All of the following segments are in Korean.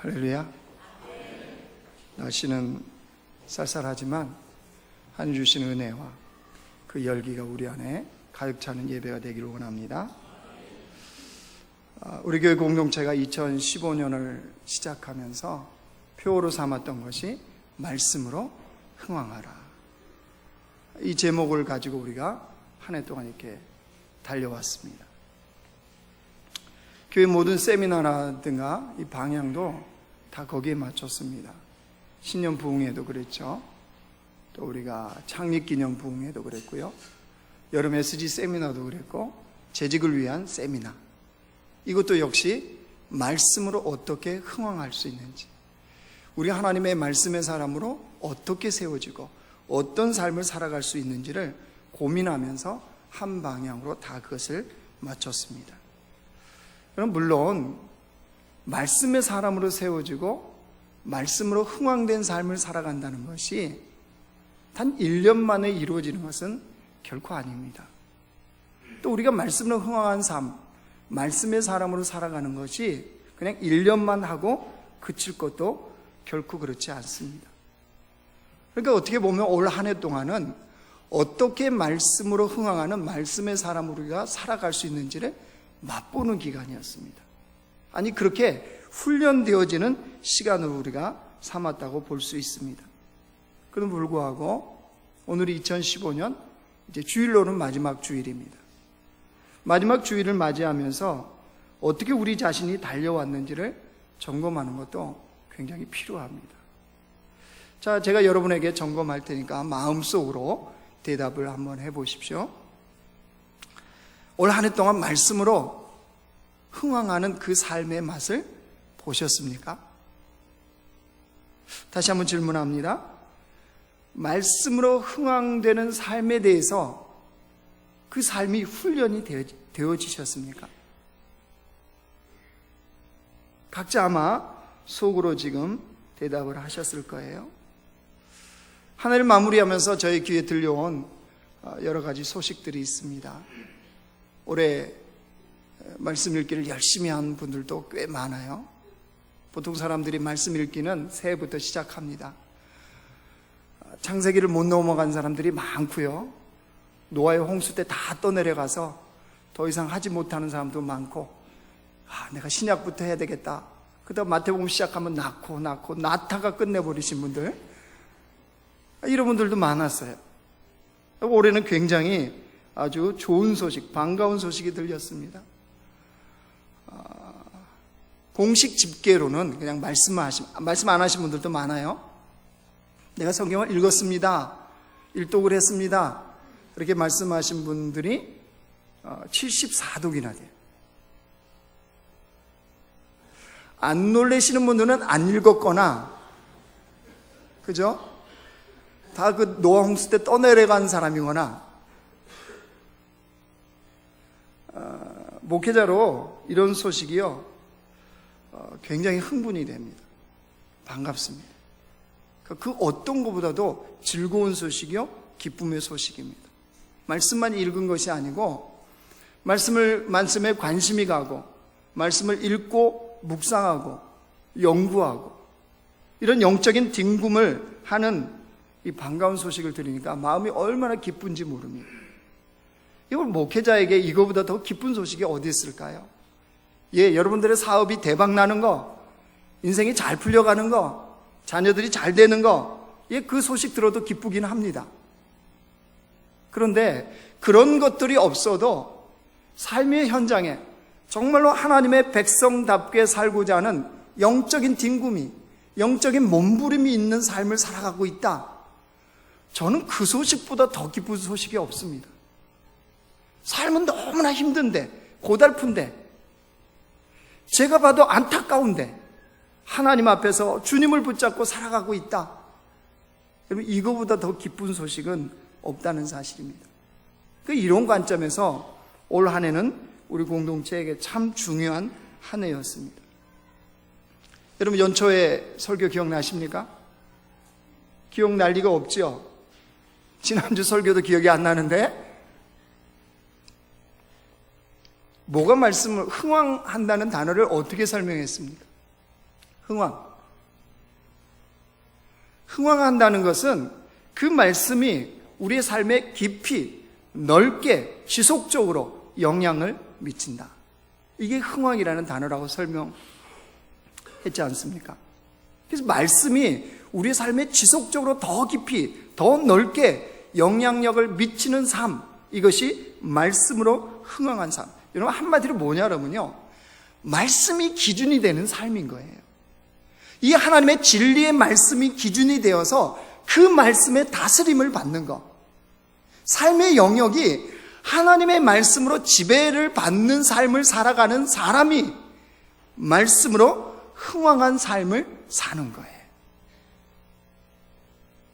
할렐루야. 날씨는 쌀쌀하지만 하늘 주신 은혜와 그 열기가 우리 안에 가득 차는 예배가 되기를 원합니다. 우리 교회 공동체가 2015년을 시작하면서 표어로 삼았던 것이 말씀으로 흥왕하라. 이 제목을 가지고 우리가 한 해 동안 이렇게 달려왔습니다. 교회 모든 세미나라든가 이 방향도 다 거기에 맞췄습니다. 신년 부흥회도 그랬죠. 또 우리가 창립기념 부흥회도 그랬고요. 여름 SG 세미나도 그랬고, 재직을 위한 세미나, 이것도 역시 말씀으로 어떻게 흥왕할 수 있는지, 우리 하나님의 말씀의 사람으로 어떻게 세워지고 어떤 삶을 살아갈 수 있는지를 고민하면서 한 방향으로 다 그것을 맞췄습니다. 그럼 물론 말씀의 사람으로 세워지고 말씀으로 흥왕된 삶을 살아간다는 것이 단 1년 만에 이루어지는 것은 결코 아닙니다. 또 우리가 말씀으로 흥왕한 삶, 말씀의 사람으로 살아가는 것이 그냥 1년만 하고 그칠 것도 결코 그렇지 않습니다. 그러니까 어떻게 보면 올 한 해 동안은 어떻게 말씀으로 흥왕하는 말씀의 사람으로 우리가 살아갈 수 있는지를 맛보는 기간이었습니다. 아니, 그렇게 훈련되어지는 시간으로 우리가 삼았다고 볼 수 있습니다. 그럼에도 불구하고 오늘이 2015년 이제 주일로는 마지막 주일입니다. 마지막 주일을 맞이하면서 어떻게 우리 자신이 달려왔는지를 점검하는 것도 굉장히 필요합니다. 자, 제가 여러분에게 점검할 테니까 마음속으로 대답을 한번 해보십시오. 올 한 해 동안 말씀으로 흥왕하는 그 삶의 맛을 보셨습니까? 다시 한번 질문합니다. 말씀으로 흥왕되는 삶에 대해서 그 삶이 훈련이 되어지셨습니까? 각자 아마 속으로 지금 대답을 하셨을 거예요. 한 해를 마무리하면서 저희 귀에 들려온 여러 가지 소식들이 있습니다. 올해 말씀 읽기를 열심히 한 분들도 꽤 많아요. 보통 사람들이 말씀 읽기는 새해부터 시작합니다. 창세기를 못 넘어간 사람들이 많고요. 노아의 홍수 때 다 떠내려가서 더 이상 하지 못하는 사람도 많고, 내가 신약부터 해야 되겠다. 그다음 마태복음 시작하면 낳고 낳다가 끝내버리신 분들, 이런 분들도 많았어요. 올해는 굉장히 아주 좋은 소식, 반가운 소식이 들렸습니다. 공식 집계로는 그냥 말씀 안 하신 분들도 많아요. 내가 성경을 읽었습니다, 일독을 했습니다, 이렇게 말씀하신 분들이 74독이나 돼요. 안 놀라시는 분들은 안 읽었거나, 그죠? 다 그 노아 홍수 때 떠내려간 사람이거나, 목회자로 이런 소식이요, 굉장히 흥분이 됩니다. 반갑습니다. 그 어떤 것보다도 즐거운 소식이요, 기쁨의 소식입니다. 말씀만 읽은 것이 아니고 말씀에 관심이 가고 말씀을 읽고 묵상하고 연구하고 이런 영적인 딩굼을 하는 이 반가운 소식을 들으니까 마음이 얼마나 기쁜지 모릅니다. 이걸 목회자에게 이거보다 더 기쁜 소식이 어디 있을까요? 여러분들의 사업이 대박 나는 거, 인생이 잘 풀려가는 거, 자녀들이 잘 되는 거, 그 소식 들어도 기쁘긴 합니다. 그런데 그런 것들이 없어도 삶의 현장에 정말로 하나님의 백성답게 살고자 하는 영적인 딩굼이, 영적인 몸부림이 있는 삶을 살아가고 있다. 저는 그 소식보다 더 기쁜 소식이 없습니다. 삶은 너무나 힘든데, 고달픈데, 제가 봐도 안타까운데 하나님 앞에서 주님을 붙잡고 살아가고 있다. 여러분, 이거보다 더 기쁜 소식은 없다는 사실입니다. 이런 관점에서 올 한 해는 우리 공동체에게 참 중요한 한 해였습니다. 여러분, 연초에 설교 기억나십니까? 기억날 리가 없죠? 지난주 설교도 기억이 안 나는데, 뭐가 말씀을 흥왕한다는 단어를 어떻게 설명했습니까? 흥왕한다는 것은 그 말씀이 우리의 삶에 깊이 넓게 지속적으로 영향을 미친다. 이게 흥왕이라는 단어라고 설명했지 않습니까? 그래서 말씀이 우리의 삶에 지속적으로 더 깊이 더 넓게 영향력을 미치는 삶, 이것이 말씀으로 흥왕한 삶. 여러분, 한마디로 뭐냐면요, 말씀이 기준이 되는 삶인 거예요. 이 하나님의 진리의 말씀이 기준이 되어서 그 말씀의 다스림을 받는 것, 삶의 영역이 하나님의 말씀으로 지배를 받는 삶을 살아가는 사람이 말씀으로 흥왕한 삶을 사는 거예요.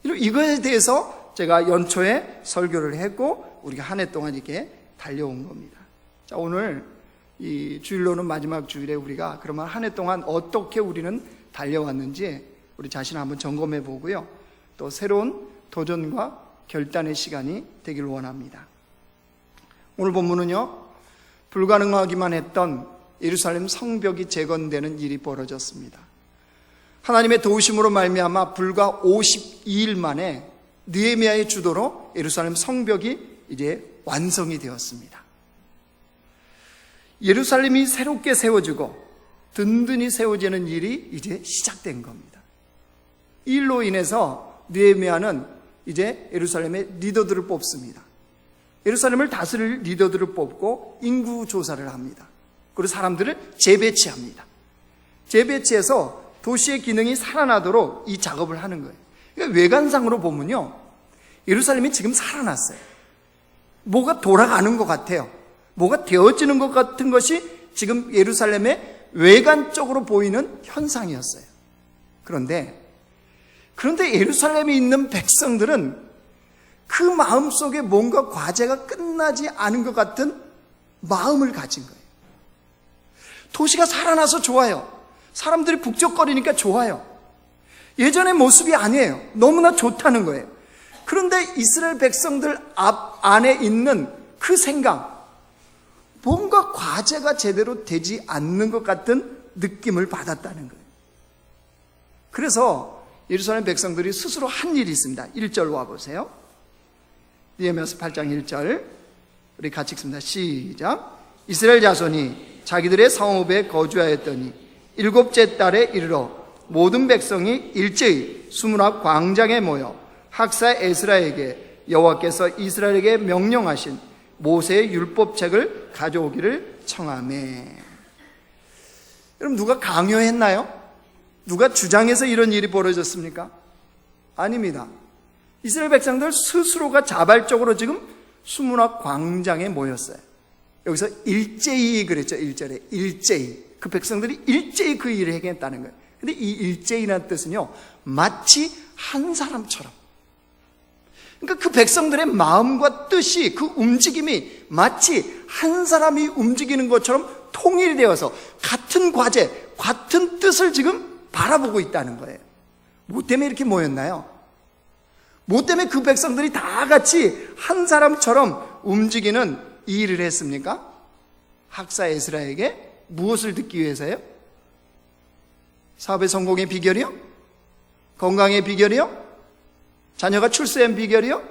이거에 대해서 제가 연초에 설교를 했고 우리가 한 해 동안 이렇게 달려온 겁니다. 자, 오늘 이 주일로는 마지막 주일에 우리가 그러면 한 해 동안 어떻게 우리는 달려왔는지 우리 자신을 한번 점검해 보고요, 또 새로운 도전과 결단의 시간이 되길 원합니다. 오늘 본문은요, 불가능하기만 했던 예루살렘 성벽이 재건되는 일이 벌어졌습니다. 하나님의 도우심으로 말미암아 불과 52일 만에 느헤미야의 주도로 예루살렘 성벽이 이제 완성이 되었습니다. 예루살렘이 새롭게 세워지고 든든히 세워지는 일이 이제 시작된 겁니다. 이 일로 인해서 느헤미야는 이제 예루살렘의 리더들을 뽑습니다. 예루살렘을 다스릴 리더들을 뽑고 인구 조사를 합니다. 그리고 사람들을 재배치합니다. 재배치해서 도시의 기능이 살아나도록 이 작업을 하는 거예요. 그러니까 외관상으로 보면요, 예루살렘이 지금 살아났어요. 뭐가 돌아가는 것 같아요. 뭐가 되어지는 것 같은 것이 지금 예루살렘의 외관적으로 보이는 현상이었어요. 그런데 예루살렘에 있는 백성들은 그 마음속에 뭔가 과제가 끝나지 않은 것 같은 마음을 가진 거예요. 도시가 살아나서 좋아요. 사람들이 북적거리니까 좋아요. 예전의 모습이 아니에요. 너무나 좋다는 거예요. 그런데 이스라엘 백성들 안에 있는 그 생각, 뭔가 과제가 제대로 되지 않는 것 같은 느낌을 받았다는 거예요. 그래서 예루살렘 백성들이 스스로 한 일이 있습니다. 1절 와보세요. 느헤미야서 8장 1절 우리 같이 읽습니다. 시작. 이스라엘 자손이 자기들의 성읍에 거주하였더니 7째 달에 이르러 모든 백성이 일제히 수문 앞 광장에 모여 학사 에스라에게 여호와께서 이스라엘에게 명령하신 모세의 율법책을 가져오기를 청하매. 여러분, 누가 강요했나요? 누가 주장해서 이런 일이 벌어졌습니까? 아닙니다. 이스라엘 백성들 스스로가 자발적으로 지금 수문 앞 광장에 모였어요. 여기서 일제히 그랬죠. 1절에 일제히. 그 백성들이 일제히 그 일을 행했다는 거예요. 근데 이 일제히라는 뜻은요, 마치 한 사람처럼. 그러니까 그 백성들의 마음과 뜻이, 그 움직임이 마치 한 사람이 움직이는 것처럼 통일이 되어서 같은 과제, 같은 뜻을 지금 바라보고 있다는 거예요. 뭐 때문에 이렇게 모였나요? 뭐 때문에 그 백성들이 다 같이 한 사람처럼 움직이는 이 일을 했습니까? 학사 에스라에게 무엇을 듣기 위해서요? 사업의 성공의 비결이요? 건강의 비결이요? 자녀가 출세한 비결이요?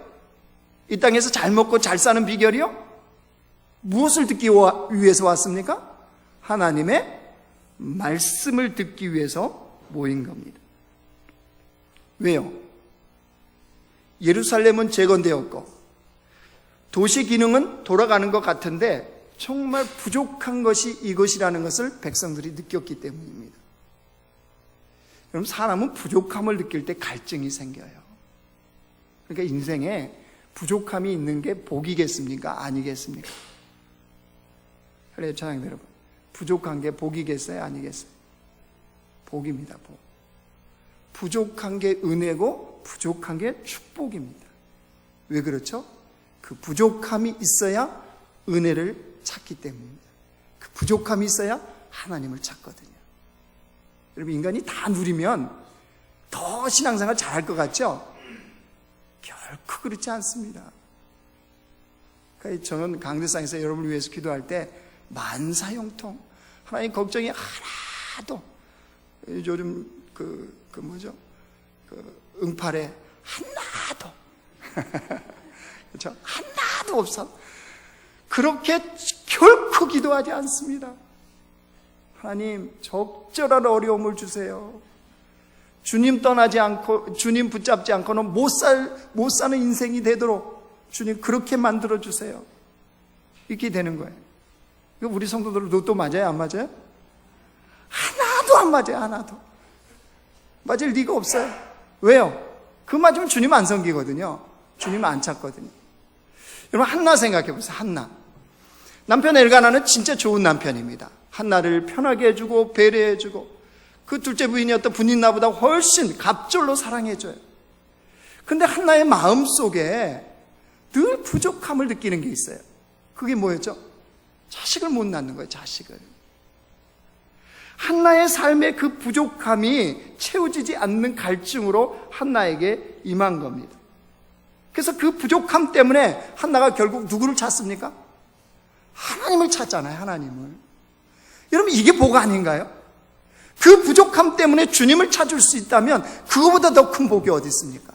이 땅에서 잘 먹고 잘 사는 비결이요? 무엇을 듣기 위해서 왔습니까? 하나님의 말씀을 듣기 위해서 모인 겁니다. 왜요? 예루살렘은 재건되었고 도시 기능은 돌아가는 것 같은데 정말 부족한 것이 이것이라는 것을 백성들이 느꼈기 때문입니다. 그럼 사람은 부족함을 느낄 때 갈증이 생겨요. 그러니까 인생에 부족함이 있는 게 복이겠습니까? 아니겠습니까? 그래요, 찬양들 여러분. 부족한 게 복이겠어요? 아니겠어요? 복입니다, 복. 부족한 게 은혜고 부족한 게 축복입니다. 왜 그렇죠? 그 부족함이 있어야 은혜를 찾기 때문입니다. 그 부족함이 있어야 하나님을 찾거든요. 여러분, 인간이 다 누리면 더 신앙생활 잘할 것 같죠? 결코 그렇지 않습니다. 그러니까 저는 강대상에서 여러분을 위해서 기도할 때 만사형통, 하나님 걱정이 하나도 요즘 뭐죠? 응팔에 하나도 그렇죠? 하나도 없어. 그렇게 결코 기도하지 않습니다. 하나님, 적절한 어려움을 주세요. 주님 떠나지 않고, 주님 붙잡지 않고는 못 사는 인생이 되도록 주님 그렇게 만들어 주세요. 이렇게 되는 거예요. 이거 우리 성도들 로또 맞아요? 안 맞아요? 하나도 안 맞아요. 하나도 맞을 리가 없어요. 왜요? 그 맞으면 주님 안 섬기거든요. 주님 안 찾거든요. 여러분, 한나 생각해 보세요. 한나. 남편 엘가나는 진짜 좋은 남편입니다. 한나를 편하게 해주고 배려해주고, 그 둘째 부인이었던 분인나보다 훨씬 갑절로 사랑해줘요. 근데 한나의 마음속에 늘 부족함을 느끼는 게 있어요. 그게 뭐였죠? 자식을 못 낳는 거예요. 자식을. 한나의 삶의 그 부족함이 채워지지 않는 갈증으로 한나에게 임한 겁니다. 그래서 그 부족함 때문에 한나가 결국 누구를 찾습니까? 하나님을 찾잖아요. 하나님을. 여러분, 이게 복 아닌가요? 그 부족함 때문에 주님을 찾을 수 있다면 그거보다 더 큰 복이 어디 있습니까?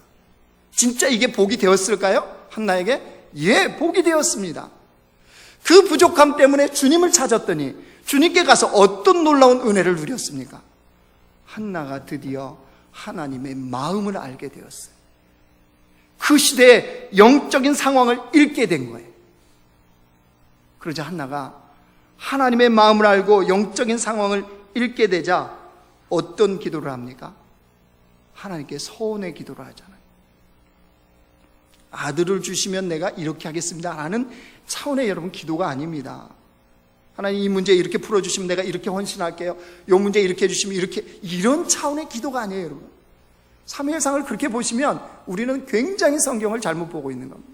진짜 이게 복이 되었을까요? 한나에게? 예, 복이 되었습니다. 그 부족함 때문에 주님을 찾았더니 주님께 가서 어떤 놀라운 은혜를 누렸습니까? 한나가 드디어 하나님의 마음을 알게 되었어요. 그 시대의 영적인 상황을 읽게 된 거예요. 그러자 한나가 하나님의 마음을 알고 영적인 상황을 읽게 되자 어떤 기도를 합니까? 하나님께 서원의 기도를 하잖아요. 아들을 주시면 내가 이렇게 하겠습니다 라는 차원의 여러분 기도가 아닙니다. 하나님, 이 문제 이렇게 풀어주시면 내가 이렇게 헌신할게요. 이 문제 이렇게 해주시면 이렇게, 이런 차원의 기도가 아니에요. 여러분, 사무엘상을 그렇게 보시면 우리는 굉장히 성경을 잘못 보고 있는 겁니다.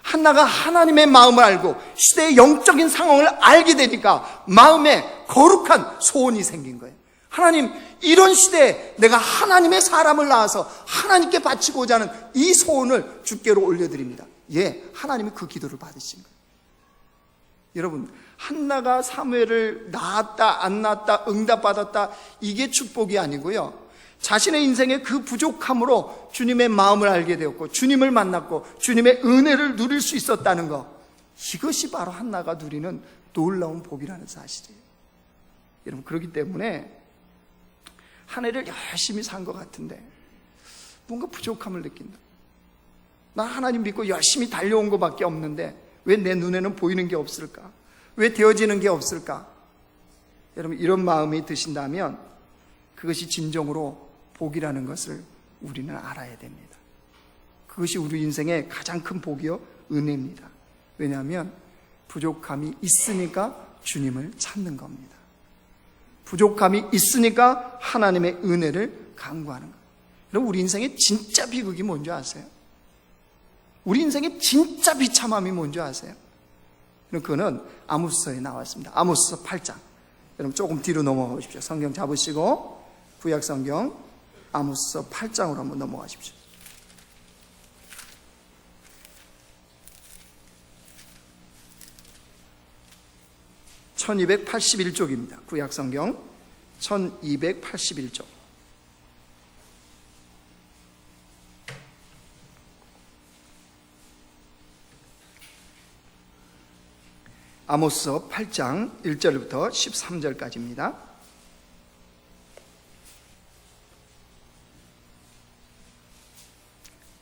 한나가 하나님의 마음을 알고 시대의 영적인 상황을 알게 되니까 마음에 거룩한 소원이 생긴 거예요. 하나님, 이런 시대에 내가 하나님의 사람을 낳아서 하나님께 바치고자 하는 이 소원을 주께로 올려드립니다. 예, 하나님이 그 기도를 받으신 거예요. 여러분, 한나가 사무엘을 낳았다 안 낳았다 응답받았다, 이게 축복이 아니고요, 자신의 인생의 그 부족함으로 주님의 마음을 알게 되었고 주님을 만났고 주님의 은혜를 누릴 수 있었다는 것, 이것이 바로 한나가 누리는 놀라운 복이라는 사실이에요. 여러분, 그렇기 때문에 한 해를 열심히 산 것 같은데 뭔가 부족함을 느낀다. 나 하나님 믿고 열심히 달려온 것밖에 없는데 왜 내 눈에는 보이는 게 없을까? 왜 되어지는 게 없을까? 여러분, 이런 마음이 드신다면 그것이 진정으로 복이라는 것을 우리는 알아야 됩니다. 그것이 우리 인생의 가장 큰 복이요, 은혜입니다. 왜냐하면 부족함이 있으니까 주님을 찾는 겁니다. 부족함이 있으니까 하나님의 은혜를 간구하는 거예요. 여러분, 우리 인생의 진짜 비극이 뭔지 아세요? 우리 인생의 진짜 비참함이 뭔지 아세요? 그거는 아모스서에 나왔습니다. 아모스서 8장. 여러분, 조금 뒤로 넘어가 보십시오. 성경 잡으시고 구약 성경 아모스서 8장으로 한번 넘어가십시오. (1281쪽입니다) 구약 성경 1281쪽. 아모스서 8장 1절부터 13절까지입니다.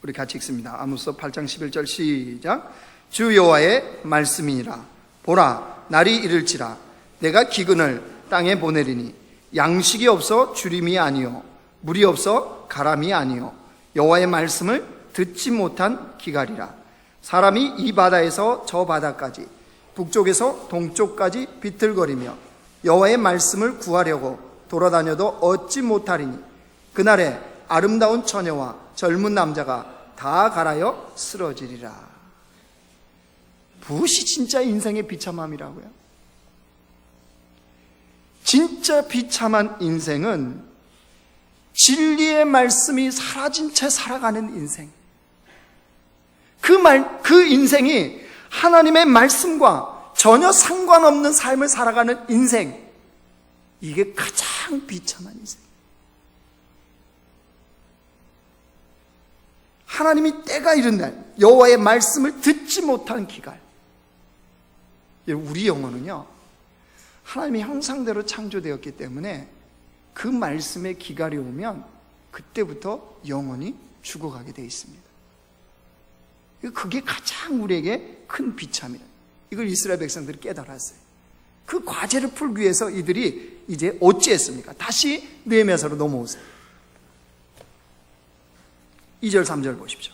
우리 같이 읽습니다. 아모스서 8장 11절 시작. 주 여호와의 말씀이니라. 보라, 날이 이를지라. 내가 기근을 땅에 보내리니 양식이 없어 주림이 아니요 물이 없어 가람이 아니요 여호와의 말씀을 듣지 못한 기갈이라. 사람이 이 바다에서 저 바다까지 북쪽에서 동쪽까지 비틀거리며 여호와의 말씀을 구하려고 돌아다녀도 얻지 못하리니 그날에 아름다운 처녀와 젊은 남자가 다 갈아여 쓰러지리라. 무엇이 진짜 인생의 비참함이라고요? 진짜 비참한 인생은 진리의 말씀이 사라진 채 살아가는 인생. 그 인생이 하나님의 말씀과 전혀 상관없는 삶을 살아가는 인생. 이게 가장 비참한 인생. 하나님이 때가 이른 날 여호와의 말씀을 듣지 못한 기갈. 우리 영혼은요, 하나님의 형상대로 창조되었기 때문에 그 말씀의 기갈이 오면 그때부터 영원히 죽어가게 되어 있습니다. 그게 가장 우리에게 큰 비참이에요. 이걸 이스라엘 백성들이 깨달았어요. 그 과제를 풀기 위해서 이들이 이제 어찌했습니까? 다시 느헤미야서로 넘어오세요. 2절 3절 보십시오.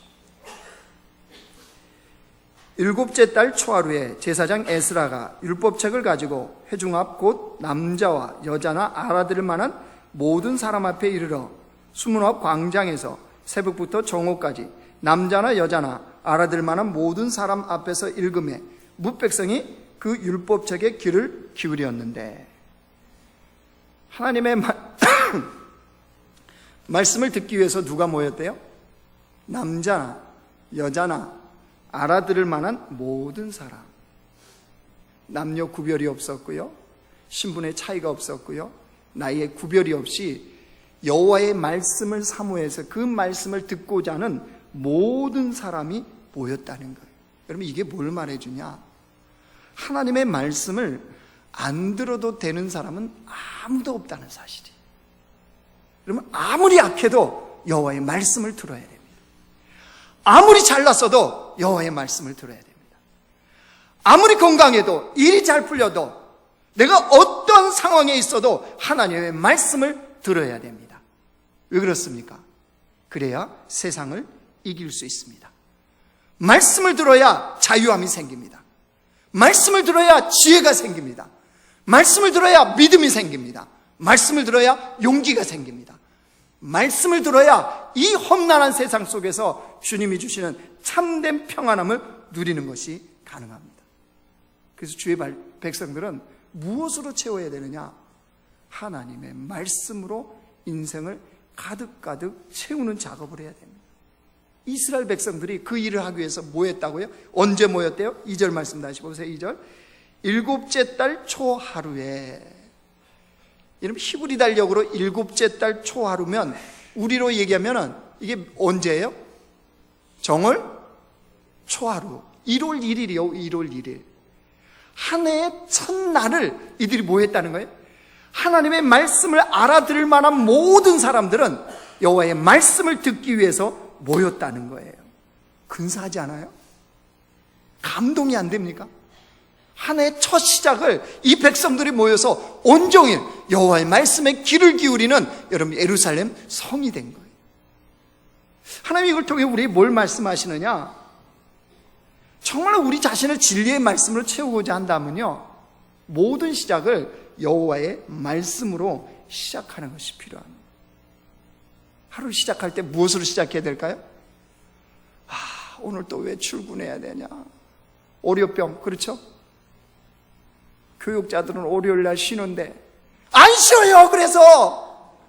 일곱째 달 초하루에 제사장 에스라가 율법책을 가지고 회중 앞 곧 남자와 여자나 알아들을 만한 모든 사람 앞에 이르러 수문 앞 광장에서 새벽부터 정오까지 남자나 여자나 알아들을 만한 모든 사람 앞에서 읽음에 뭇백성이 그 율법책에 귀를 기울였는데, 하나님의 말씀을 듣기 위해서 누가 모였대요? 남자나 여자나 알아들을 만한 모든 사람. 남녀 구별이 없었고요, 신분의 차이가 없었고요, 나이의 구별이 없이 여호와의 말씀을 사모해서 그 말씀을 듣고자 하는 모든 사람이 모였다는 거예요. 여러분, 이게 뭘 말해주냐? 하나님의 말씀을 안 들어도 되는 사람은 아무도 없다는 사실이에요. 여러분, 아무리 약해도 여호와의 말씀을 들어야 됩니다. 아무리 잘났어도 여호와의 말씀을 들어야 됩니다. 아무리 건강해도, 일이 잘 풀려도, 내가 어떤 상황에 있어도 하나님의 말씀을 들어야 됩니다. 왜 그렇습니까? 그래야 세상을 이길 수 있습니다. 말씀을 들어야 자유함이 생깁니다. 말씀을 들어야 지혜가 생깁니다. 말씀을 들어야 믿음이 생깁니다. 말씀을 들어야 용기가 생깁니다. 말씀을 들어야 이 험난한 세상 속에서 주님이 주시는 참된 평안함을 누리는 것이 가능합니다. 그래서 주의 백성들은 무엇으로 채워야 되느냐? 하나님의 말씀으로 인생을 가득가득 채우는 작업을 해야 됩니다. 이스라엘 백성들이 그 일을 하기 위해서 뭐 했다고요? 언제 모였대요? 2절 말씀 다시 보세요. 2절. 일곱째 달 초하루에. 여러분, 히브리 달력으로 일곱째 달 초하루면 우리로 얘기하면 이게 언제예요? 정월 초하루. 1월 1일이요. 1월 1일. 한 해의 첫날을 이들이 뭐 했다는 거예요? 하나님의 말씀을 알아들을 만한 모든 사람들은 여호와의 말씀을 듣기 위해서 모였다는 거예요. 근사하지 않아요? 감동이 안 됩니까? 한 해의 첫 시작을 이 백성들이 모여서 온종일 여호와의 말씀에 귀를 기울이는 여러분 예루살렘 성이 된 거예요. 하나님이 이걸 통해 우리에게 뭘 말씀하시느냐? 정말 우리 자신을 진리의 말씀으로 채우고자 한다면요, 모든 시작을 여호와의 말씀으로 시작하는 것이 필요합니다. 하루 시작할 때 무엇으로 시작해야 될까요? 오늘 또 왜 출근해야 되냐? 월요병, 그렇죠? 교육자들은 월요일날 쉬는데 안 쉬어요. 그래서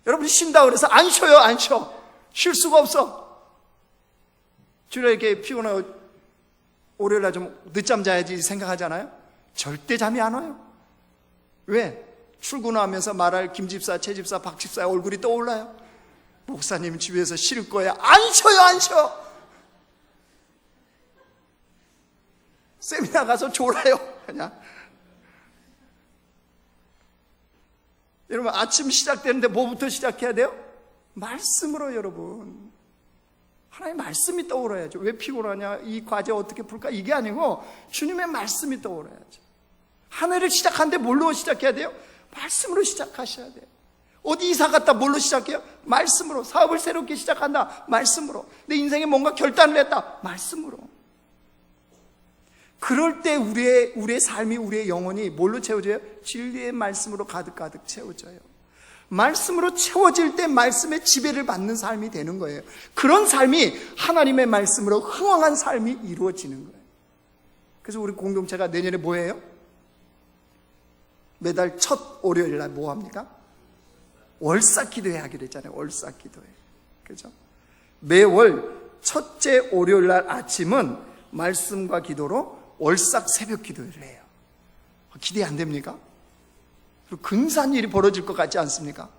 여러분이 쉰다고 그래서 안 쉬어요. 안 쉬어. 쉴 수가 없어. 주로 이렇게 피곤하고 월요일날 좀 늦잠 자야지 생각하잖아요. 절대 잠이 안 와요. 왜? 출근하면서 말할 김집사, 최집사, 박집사의 얼굴이 떠올라요. 목사님 집에서 쉴 거야. 안 쉬어요. 안 쉬어. 세미나 가서 졸아요. 그냥. 여러분, 아침 시작되는데 뭐부터 시작해야 돼요? 말씀으로. 여러분, 하나님의 말씀이 떠오르야죠. 왜 피곤하냐, 이 과제 어떻게 풀까, 이게 아니고 주님의 말씀이 떠오르야죠. 한 해를 시작하는데 뭘로 시작해야 돼요? 말씀으로 시작하셔야 돼요. 어디 이사 갔다 뭘로 시작해요? 말씀으로. 사업을 새롭게 시작한다, 말씀으로. 내 인생에 뭔가 결단을 했다, 말씀으로. 그럴 때 우리의 삶이, 우리의 영혼이 뭘로 채워져요? 진리의 말씀으로 가득가득 채워져요. 말씀으로 채워질 때 말씀의 지배를 받는 삶이 되는 거예요. 그런 삶이 하나님의 말씀으로 흥왕한 삶이 이루어지는 거예요. 그래서 우리 공동체가 내년에 뭐예요? 매달 첫 월요일 날 뭐 합니까? 월삭 기도회 하기로 했잖아요. 월삭 기도회. 그죠? 매월 첫째 월요일 날 아침은 말씀과 기도로 월삭 새벽 기도회를 해요. 기대 안 됩니까? 근사한 일이 벌어질 것 같지 않습니까?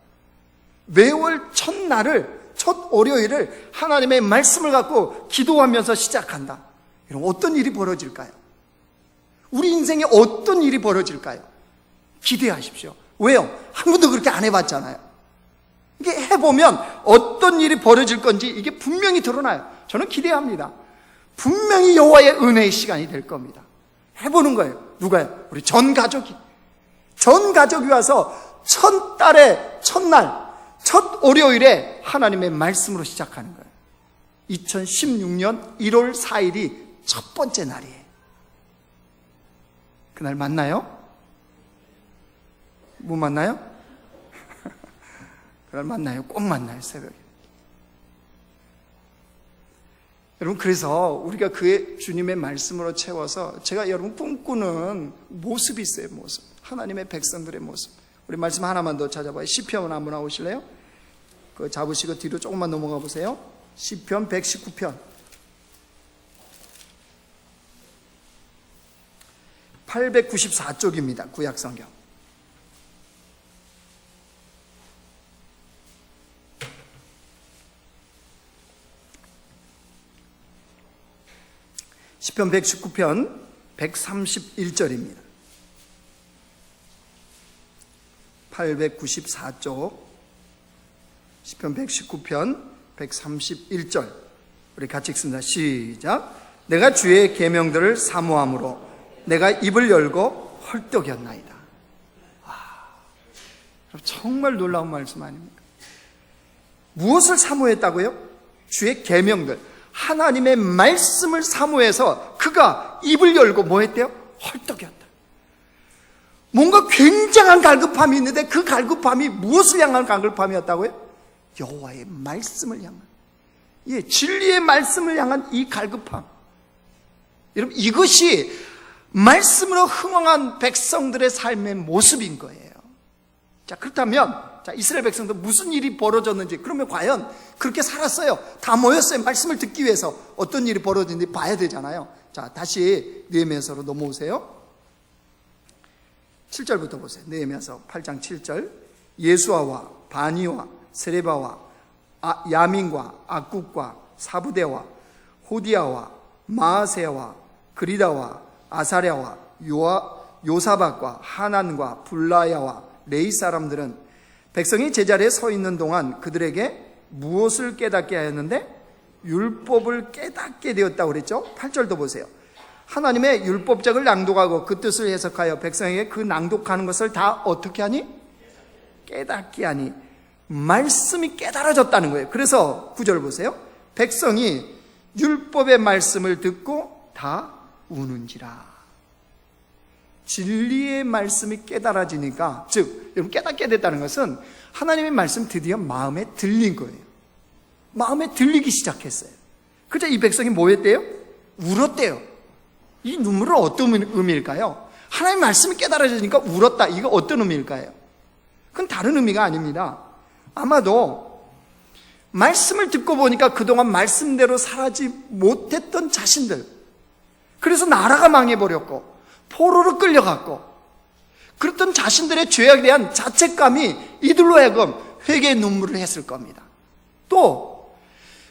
매월 첫날을, 첫 월요일을 하나님의 말씀을 갖고 기도하면서 시작한다. 이러면 어떤 일이 벌어질까요? 우리 인생에 어떤 일이 벌어질까요? 기대하십시오. 왜요? 한 번도 그렇게 안 해봤잖아요. 이게 해보면 어떤 일이 벌어질 건지 이게 분명히 드러나요. 저는 기대합니다. 분명히 여호와의 은혜의 시간이 될 겁니다. 해보는 거예요. 누가요? 우리 전 가족이 와서 첫달에 첫날, 첫 월요일에 하나님의 말씀으로 시작하는 거예요. 2016년 1월 4일이 첫 번째 날이에요. 그날 만나요? 못 만나요? 그날 만나요. 꼭 만나요. 새벽에. 여러분, 그래서 우리가 그의 주님의 말씀으로 채워서 제가 여러분 꿈꾸는 모습이 있어요. 모습. 하나님의 백성들의 모습. 우리 말씀 하나만 더 찾아봐요. 시편 한번 나오실래요? 그거 잡으시고 뒤로 조금만 넘어가 보세요. 시편 119편 894쪽입니다. 구약성경. 시편 119편 131절입니다. 894쪽 시편 119편 131절 우리 같이 읽습니다. 시작. 내가 주의 계명들을 사모함으로 내가 입을 열고 헐떡였나이다. 정말 놀라운 말씀 아닙니까? 무엇을 사모했다고요? 주의 계명들, 하나님의 말씀을 사모해서 그가 입을 열고 뭐 했대요? 헐떡였다. 뭔가 굉장한 갈급함이 있는데 그 갈급함이 무엇을 향한 갈급함이었다고요? 여호와의 말씀을 향한, 진리의 말씀을 향한 이 갈급함. 여러분, 이것이 말씀으로 흥황한 백성들의 삶의 모습인 거예요. 자, 그렇다면 이스라엘 백성들 무슨 일이 벌어졌는지, 그러면 과연 그렇게 살았어요? 다 모였어요. 말씀을 듣기 위해서 어떤 일이 벌어졌는지 봐야 되잖아요. 자, 다시 느헤미야서로 넘어오세요. 7절부터 보세요. 느헤미야서 8장 7절. 예수아와 바니와 세레바와 야민과 악국과 사부대와 호디아와 마아세와 그리다와 아사랴와 요사박과 하난과 불라야와 레이 사람들은 백성이 제자리에 서 있는 동안 그들에게 무엇을 깨닫게 하였는데? 율법을 깨닫게 되었다고 그랬죠? 8절도 보세요. 하나님의 율법책을 낭독하고 그 뜻을 해석하여 백성에게 그 낭독하는 것을 다 어떻게 하니? 깨닫게 하니. 말씀이 깨달아졌다는 거예요. 그래서 9절 보세요. 백성이 율법의 말씀을 듣고 다 우는지라. 진리의 말씀이 깨달아지니까, 즉 여러분, 깨닫게 됐다는 것은 하나님의 말씀 드디어 마음에 들린 거예요. 마음에 들리기 시작했어요. 그래서 이 백성이 뭐 했대요? 울었대요. 이 눈물은 어떤 의미일까요? 하나님의 말씀이 깨달아지니까 울었다. 이거 어떤 의미일까요? 그건 다른 의미가 아닙니다. 아마도 말씀을 듣고 보니까 그동안 말씀대로 살지 못했던 자신들, 그래서 나라가 망해버렸고 포로로 끌려갔고 그랬던 자신들의 죄악에 대한 자책감이 이들로 하여금 회개의 눈물을 했을 겁니다. 또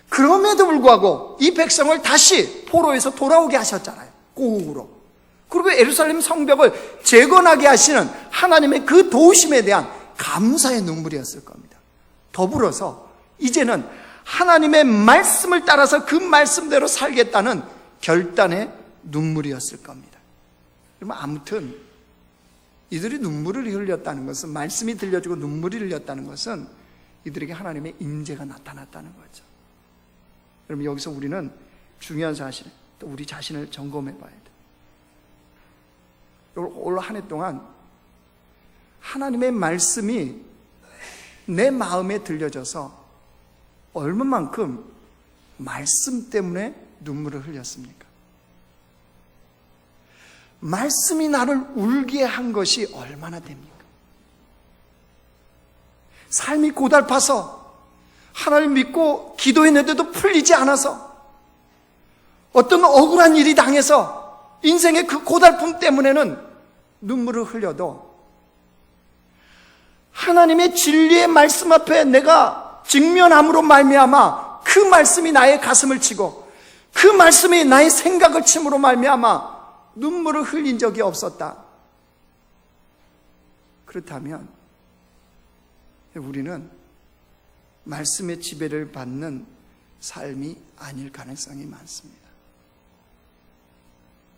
그럼에도 불구하고 이 백성을 다시 포로에서 돌아오게 하셨잖아요. 고국으로. 그리고 예루살렘 성벽을 재건하게 하시는 하나님의 그 도우심에 대한 감사의 눈물이었을 겁니다. 더불어서 이제는 하나님의 말씀을 따라서 그 말씀대로 살겠다는 결단의 눈물이었을 겁니다. 그러면 아무튼 이들이 눈물을 흘렸다는 것은, 말씀이 들려주고 눈물이 흘렸다는 것은 이들에게 하나님의 임재가 나타났다는 거죠. 여러분, 여기서 우리는 중요한 사실, 또 우리 자신을 점검해 봐야 돼요. 올 한 해 동안 하나님의 말씀이 내 마음에 들려져서 얼마만큼 말씀 때문에 눈물을 흘렸습니까? 말씀이 나를 울게 한 것이 얼마나 됩니까? 삶이 고달파서 하나님 믿고 기도했는데도 풀리지 않아서, 어떤 억울한 일이 당해서 인생의 그 고달픔 때문에는 눈물을 흘려도 하나님의 진리의 말씀 앞에 내가 직면함으로 말미암아 그 말씀이 나의 가슴을 치고 그 말씀이 나의 생각을 침으로 말미암아 눈물을 흘린 적이 없었다. 그렇다면 우리는 말씀의 지배를 받는 삶이 아닐 가능성이 많습니다.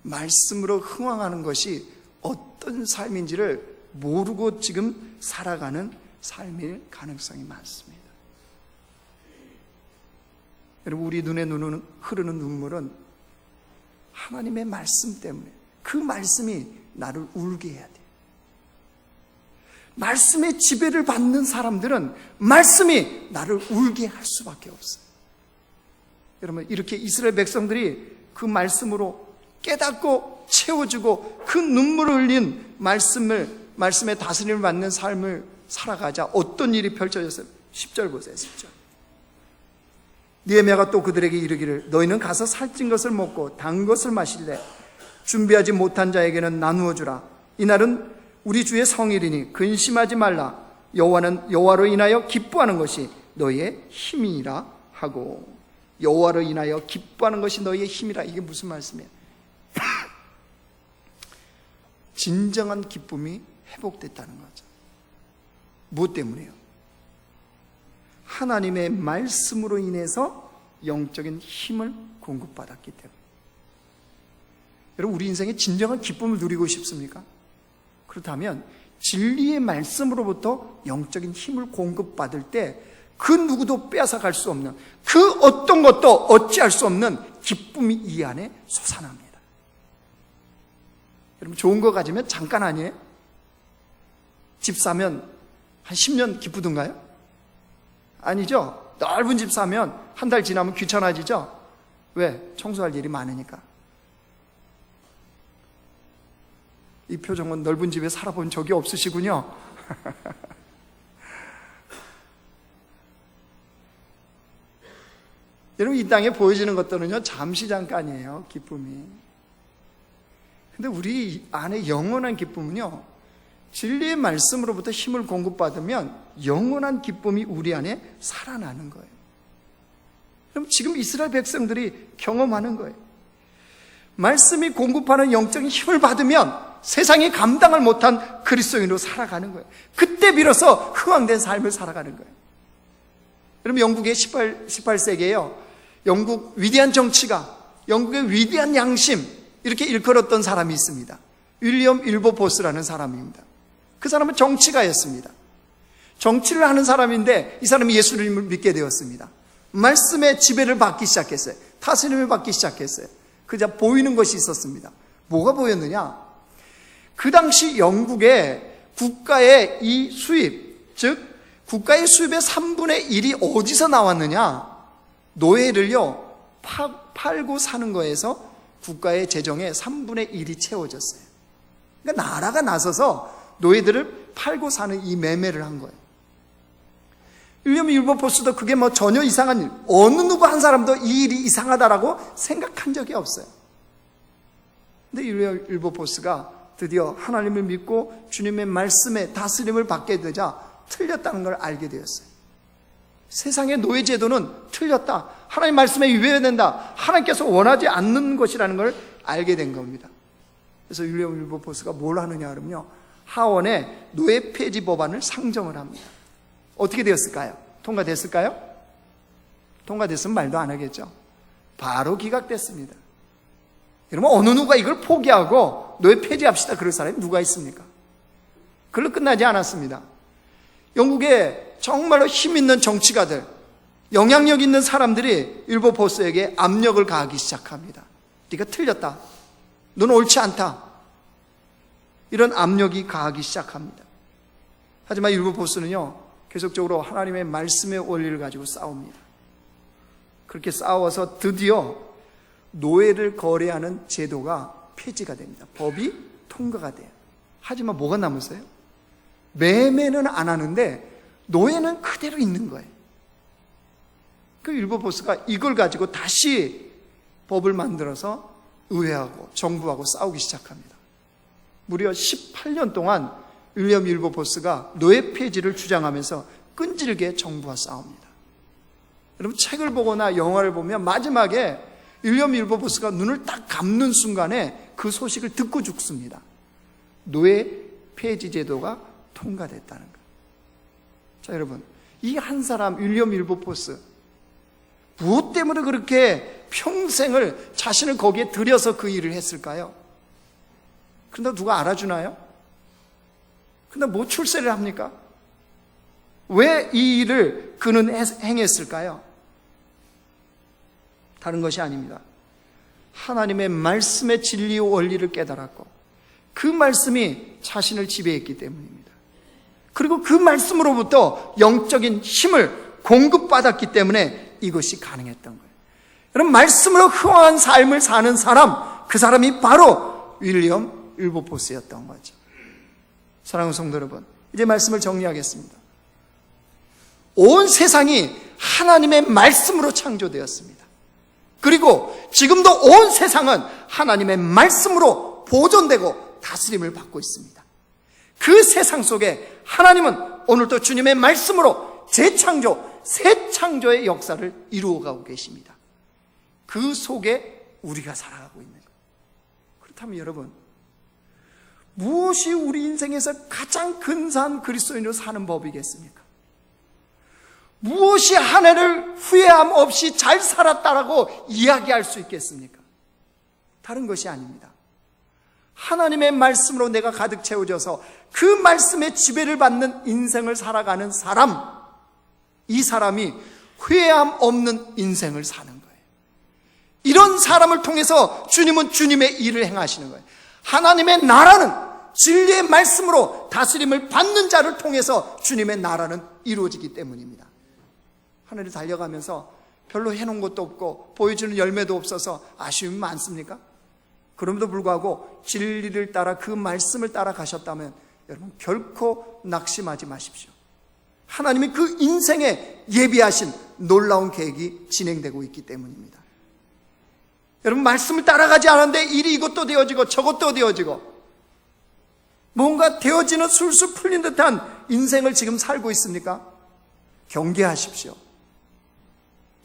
말씀으로 흥황하는 것이 어떤 삶인지를 모르고 지금 살아가는 삶일 가능성이 많습니다. 여러분, 우리 눈에 흐르는 눈물은 하나님의 말씀 때문에, 그 말씀이 나를 울게 해야 돼요. 말씀의 지배를 받는 사람들은 말씀이 나를 울게 할 수밖에 없어요. 여러분, 이렇게 이스라엘 백성들이 그 말씀으로 깨닫고 채워주고 그 눈물을 흘린 말씀의 다스림을 받는 삶을 살아가자 어떤 일이 펼쳐졌어요? 10절 보세요. 10절. 느헤미야가 또 그들에게 이르기를 너희는 가서 살찐 것을 먹고 단 것을 마실래? 준비하지 못한 자에게는 나누어 주라. 이날은 우리 주의 성일이니 근심하지 말라. 여호와로 인하여 기뻐하는 것이 너희의 힘이라 하고. 여호와로 인하여 기뻐하는 것이 너희의 힘이라. 이게 무슨 말씀이에요? 진정한 기쁨이 회복됐다는 거죠. 무엇 때문에요? 하나님의 말씀으로 인해서 영적인 힘을 공급받았기 때문에. 여러분, 우리 인생에 진정한 기쁨을 누리고 싶습니까? 그렇다면 진리의 말씀으로부터 영적인 힘을 공급받을 때 그 누구도 빼앗아갈 수 없는, 그 어떤 것도 어찌할 수 없는 기쁨이 이 안에 솟아납니다. 여러분, 좋은 거 가지면 잠깐 아니에요? 집 사면 한 10년 기쁘던가요? 아니죠. 넓은 집 사면 한 달 지나면 귀찮아지죠. 왜? 청소할 일이 많으니까. 이 표정은 넓은 집에 살아본 적이 없으시군요. 여러분, 이 땅에 보여지는 것들은요, 잠시 잠깐이에요, 기쁨이. 근데 우리 안에 영원한 기쁨은요, 진리의 말씀으로부터 힘을 공급받으면 영원한 기쁨이 우리 안에 살아나는 거예요. 그럼 지금 이스라엘 백성들이 경험하는 거예요. 말씀이 공급하는 영적인 힘을 받으면 세상이 감당을 못한 그리스도인으로 살아가는 거예요. 그때 비로소 흥왕된 삶을 살아가는 거예요. 여러분, 영국의 18세기에요. 영국 위대한 정치가, 영국의 위대한 양심, 이렇게 일컬었던 사람이 있습니다. 윌리엄 윌버포스라는 사람입니다. 그 사람은 정치가였습니다. 정치를 하는 사람인데 이 사람이 예수님을 믿게 되었습니다. 말씀의 지배를 받기 시작했어요. 다스림을 받기 시작했어요. 그저 보이는 것이 있었습니다. 뭐가 보였느냐? 그 당시 영국의 국가의 이 수입, 즉 국가의 수입의 3분의 1이 어디서 나왔느냐? 노예를요, 팔고 사는 거에서 국가의 재정의 3분의 1이 채워졌어요. 그러니까 나라가 나서서 노예들을 팔고 사는 이 매매를 한 거예요. 윌리엄 윌버포스도 그게 뭐 전혀 이상한 일, 어느 누구 한 사람도 이 일이 이상하다라고 생각한 적이 없어요. 근데 윌리엄 윌버포스가 드디어 하나님을 믿고 주님의 말씀에 다스림을 받게 되자 틀렸다는 걸 알게 되었어요. 세상의 노예 제도는 틀렸다. 하나님 말씀에 위배된다. 하나님께서 원하지 않는 것이라는 걸 알게 된 겁니다. 그래서 윌리엄 윌버포스가 뭘 하느냐 그러면요, 하원에 노예 폐지 법안을 상정을 합니다. 어떻게 되었을까요? 통과됐을까요? 통과됐으면 말도 안 하겠죠. 바로 기각됐습니다. 여러분, 어느 누가 이걸 포기하고 노예 폐지합시다 그럴 사람이 누가 있습니까? 그걸로 끝나지 않았습니다. 영국의 정말로 힘 있는 정치가들, 영향력 있는 사람들이 윌버포스에게 압력을 가하기 시작합니다. 네가 틀렸다. 넌 옳지 않다. 이런 압력이 가하기 시작합니다. 하지만 윌버포스는요, 계속적으로 하나님의 말씀의 원리를 가지고 싸웁니다. 그렇게 싸워서 드디어 노예를 거래하는 제도가 폐지가 됩니다. 법이 통과가 돼요. 하지만 뭐가 남았어요? 매매는 안 하는데 노예는 그대로 있는 거예요. 그 윌버포스가 이걸 가지고 다시 법을 만들어서 의회하고 정부하고 싸우기 시작합니다. 무려 18년 동안 윌리엄 윌버포스가 노예 폐지를 주장하면서 끈질기게 정부와 싸웁니다. 여러분 책을 보거나 영화를 보면 마지막에 윌리엄 윌버포스가 눈을 딱 감는 순간에 그 소식을 듣고 죽습니다. 노예 폐지 제도가 통과됐다는 거예요. 자, 여러분, 이 한 사람 윌리엄 윌버포스 무엇 때문에 그렇게 평생을 자신을 거기에 들여서 그 일을 했을까요? 그런데 누가 알아주나요? 근데 뭐 출세를 합니까? 왜 이 일을 그는 행했을까요? 다른 것이 아닙니다. 하나님의 말씀의 진리 원리를 깨달았고 그 말씀이 자신을 지배했기 때문입니다. 그리고 그 말씀으로부터 영적인 힘을 공급받았기 때문에 이것이 가능했던 거예요. 여러분, 말씀으로 흥황한 삶을 사는 사람, 그 사람이 바로 윌리엄 윌버포스였던 거죠. 사랑하는 성도 여러분, 이제 말씀을 정리하겠습니다. 온 세상이 하나님의 말씀으로 창조되었습니다. 그리고 지금도 온 세상은 하나님의 말씀으로 보존되고 다스림을 받고 있습니다. 그 세상 속에 하나님은 오늘도 주님의 말씀으로 재창조, 새 창조의 역사를 이루어가고 계십니다. 그 속에 우리가 살아가고 있는 거예요. 그렇다면 여러분, 무엇이 우리 인생에서 가장 근사한 그리스도인으로 사는 법이겠습니까? 무엇이 한 해를 후회함 없이 잘 살았다라고 이야기할 수 있겠습니까? 다른 것이 아닙니다. 하나님의 말씀으로 내가 가득 채워져서 그 말씀의 지배를 받는 인생을 살아가는 사람, 이 사람이 후회함 없는 인생을 사는 거예요. 이런 사람을 통해서 주님은 주님의 일을 행하시는 거예요. 하나님의 나라는 진리의 말씀으로 다스림을 받는 자를 통해서 주님의 나라는 이루어지기 때문입니다. 하늘을 달려가면서 별로 해놓은 것도 없고 보여주는 열매도 없어서 아쉬움이 많습니까? 그럼에도 불구하고 진리를 따라 그 말씀을 따라 가셨다면 여러분 결코 낙심하지 마십시오. 하나님이 그 인생에 예비하신 놀라운 계획이 진행되고 있기 때문입니다. 여러분, 말씀을 따라가지 않았는데 일이 이것도 되어지고 저것도 되어지고 뭔가 되어지는 술술 풀린 듯한 인생을 지금 살고 있습니까? 경계하십시오.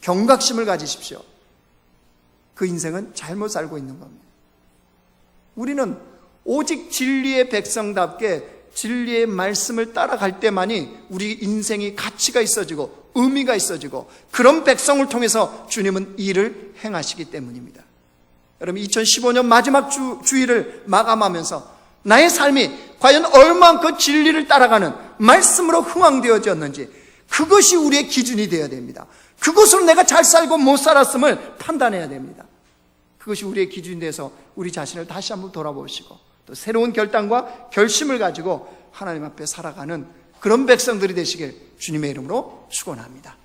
경각심을 가지십시오. 그 인생은 잘못 살고 있는 겁니다. 우리는 오직 진리의 백성답게 진리의 말씀을 따라갈 때만이 우리 인생이 가치가 있어지고 의미가 있어지고 그런 백성을 통해서 주님은 일을 행하시기 때문입니다. 여러분, 2015년 마지막 주일을 마감하면서 나의 삶이 과연 얼마만큼 진리를 따라가는 말씀으로 흥황되어졌는지 그것이 우리의 기준이 되어야 됩니다. 그것으로 내가 잘 살고 못 살았음을 판단해야 됩니다. 그것이 우리의 기준이 돼서 우리 자신을 다시 한번 돌아보시고 또 새로운 결단과 결심을 가지고 하나님 앞에 살아가는 그런 백성들이 되시길 주님의 이름으로 축원합니다.